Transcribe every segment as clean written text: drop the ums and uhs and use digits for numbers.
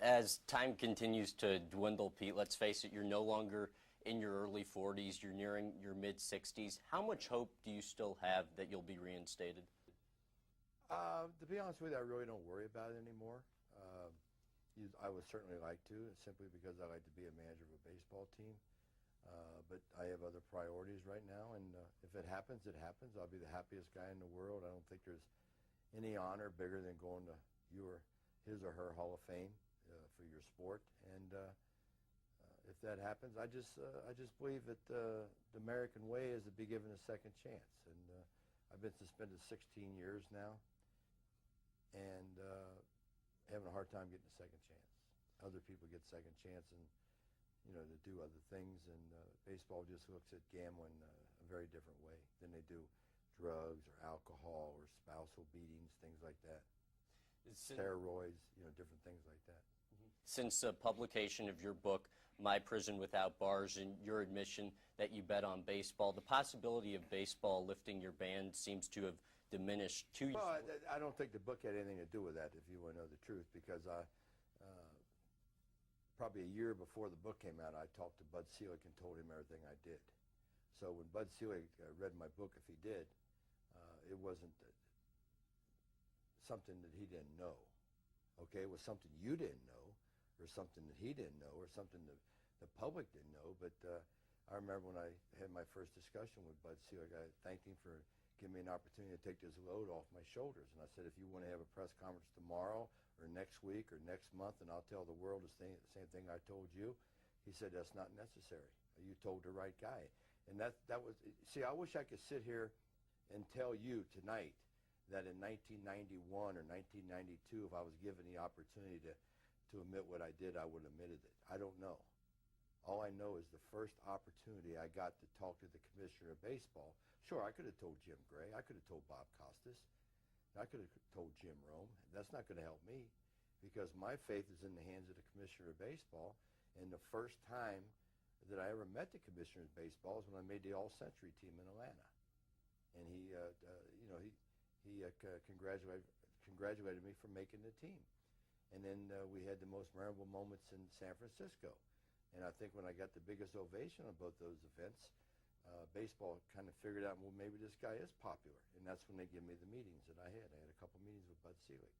As time continues to dwindle, Pete, let's face it, you're no longer in your early 40s, you're nearing your mid-60s. How much hope do you still have that you'll be reinstated? To be honest with you, I really don't worry about it anymore. I would certainly like to, simply because I like to be a manager of a baseball team. But I have other priorities right now, and if it happens, it happens. I'll be the happiest guy in the world. I don't think there's any honor bigger than going to his or her Hall of Fame for your sport. And if that happens, I just believe that the American way is to be given a second chance. And I've been suspended 16 years now, and having a hard time getting a second chance. Other people get second chance and to do other things, and baseball just looks at gambling a very different way than they do drugs or alcohol or spousal beatings, things like that. Steroids, different things like that. Since the publication of your book, My Prison Without Bars, and your admission that you bet on baseball, the possibility of baseball lifting your ban seems to have diminished. Well, I don't think the book had anything to do with that, if you want to know the truth, because probably a year before the book came out, I talked to Bud Selig and told him everything I did. So when Bud Selig read my book, if he did, it wasn't something that he didn't know. Okay, it was something you didn't know, or something that he didn't know, or something that the public didn't know. But I remember when I had my first discussion with Bud Selig, I thanked him for giving me an opportunity to take this load off my shoulders. And I said, if you want to have a press conference tomorrow or next week or next month, and I'll tell the world the same thing I told you, he said, that's not necessary. You told the right guy. And that was, see, I wish I could sit here and tell you tonight that in 1991 or 1992, if I was given the opportunity to admit what I did, I would have admitted it. I don't know. All I know is the first opportunity I got to talk to the commissioner of baseball, sure, I could have told Jim Gray. I could have told Bob Costas. I could have told Jim Rome. That's not going to help me, because my faith is in the hands of the commissioner of baseball. And the first time that I ever met the commissioner of baseball is when I made the All-Century team in Atlanta. And he congratulated me for making the team. And then we had the most memorable moments in San Francisco. And I think when I got the biggest ovation on both those events, baseball kind of figured out, well, maybe this guy is popular. And that's when they give me the meetings that I had. I had a couple meetings with Bud Selig.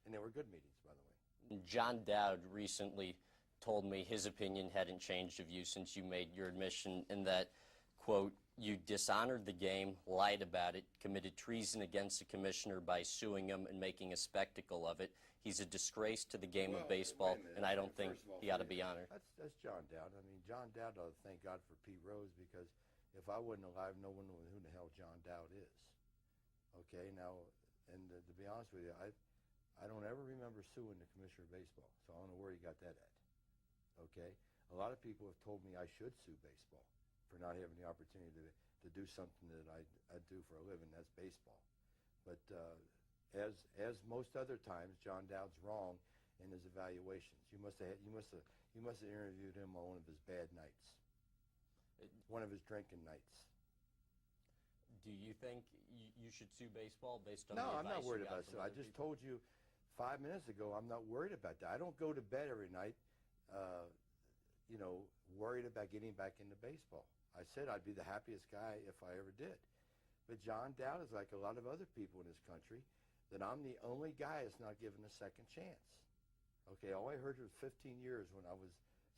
And they were good meetings, by the way. John Dowd recently told me his opinion hadn't changed of you since you made your admission, in that, quote, you dishonored the game, lied about it, committed treason against the commissioner by suing him and making a spectacle of it. He's a disgrace to the game of baseball, and I don't think he ought to be honored. That's John Dowd. I mean, John Dowd ought to thank God for Pete Rose, because if I wasn't alive, no one knew who the hell John Dowd is. Okay, now, and to be honest with you, I don't ever remember suing the commissioner of baseball, so I don't know where he got that at. Okay, a lot of people have told me I should sue baseball for not having the opportunity to do something that I do for a living. That's baseball. But as most other times, John Dowd's wrong in his evaluations. You must have interviewed him on one of his bad nights, one of his drinking nights. Do you think you should sue baseball based on No, the advice I'm not worried you got about it. from I other just people? told you 5 minutes ago I'm not worried about that. I don't go to bed every night worried about getting back into baseball. I said I'd be the happiest guy if I ever did. But John Dowd is like a lot of other people in this country, that I'm the only guy that's not given a second chance. Okay, all I heard for 15 years when I was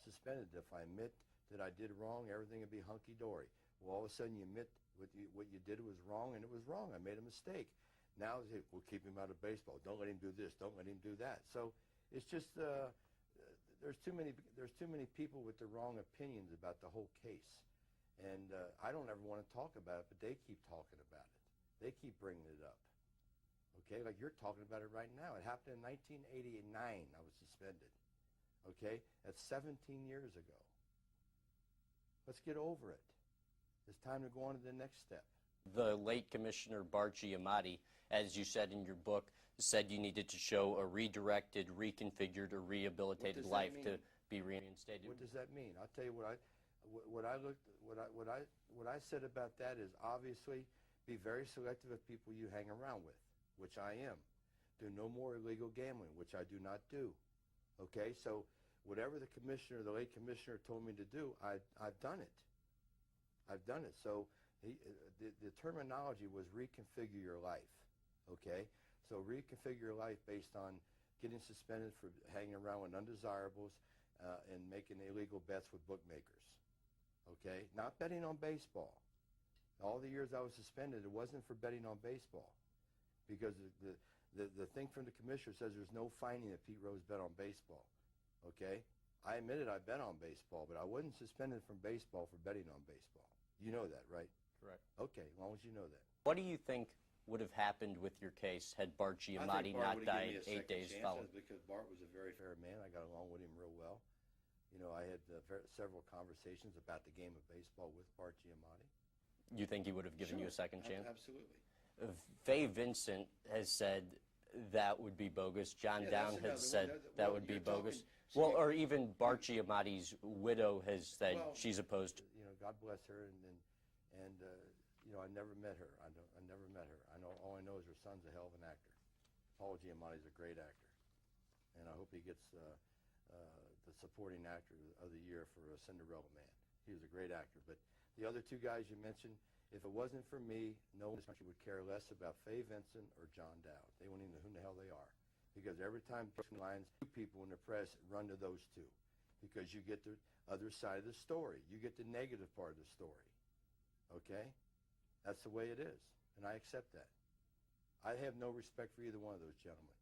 suspended, if I admit that I did wrong, everything would be hunky-dory. Well, all of a sudden you admit what you did was wrong, and it was wrong. I made a mistake. Now they say, we'll keep him out of baseball. Don't let him do this. Don't let him do that. So it's just there's too many people with the wrong opinions about the whole case. And I don't ever want to talk about it, but they keep talking about it. They keep bringing it up. Okay, like you're talking about it right now. It happened in 1989. I was suspended. Okay, that's 17 years ago. Let's get over it. It's time to go on to the next step. The late Commissioner Bart Giamatti, as you said in your book, said you needed to show a redirected, reconfigured, or rehabilitated life to be reinstated. What does that mean? I'll tell you what I said about that is, obviously be very selective of people you hang around with, which I am. Do no more illegal gambling, which I do not do. Okay, so whatever the commissioner, the late commissioner told me to do, I've done it. I've done it. So the terminology was reconfigure your life. Okay, so reconfigure your life based on getting suspended for hanging around with undesirables and making illegal bets with bookmakers. Okay, not betting on baseball. All the years I was suspended, it wasn't for betting on baseball, because the thing from the commissioner says there's no finding that Pete Rose bet on baseball. Okay, I admitted I bet on baseball, but I wasn't suspended from baseball for betting on baseball. You know that, right? Correct. Okay, as long as you know that. What do you think would have happened with your case had Bart Giamatti not died 8 days following? Because Bart was a very fair man. I got along with him real well. You know, I had several conversations about the game of baseball with Bart Giamatti. You think he would have given you a second chance? Absolutely. Faye Vincent has said that would be bogus. John Down has said that would be bogus. Well, or even Bart Giamatti's widow has said she's opposed. You know, God bless her, and you know, I never met her. I never met her. I know, all I know is her son's a hell of an actor. Paul Giamatti's a great actor, and I hope he gets the supporting actor of the year for Cinderella Man. He was a great actor. But the other two guys you mentioned, if it wasn't for me, no one in this country would care less about Faye Vincent or John Dowd. They wouldn't even know who the hell they are. Because every time lines, two people in the press run to those two, because you get the other side of the story. You get the negative part of the story. Okay? That's the way it is, and I accept that. I have no respect for either one of those gentlemen.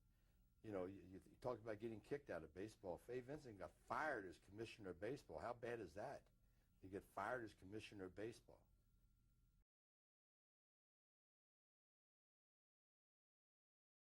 You know, you talk about getting kicked out of baseball. Faye Vincent got fired as commissioner of baseball. How bad is that? You get fired as commissioner of baseball.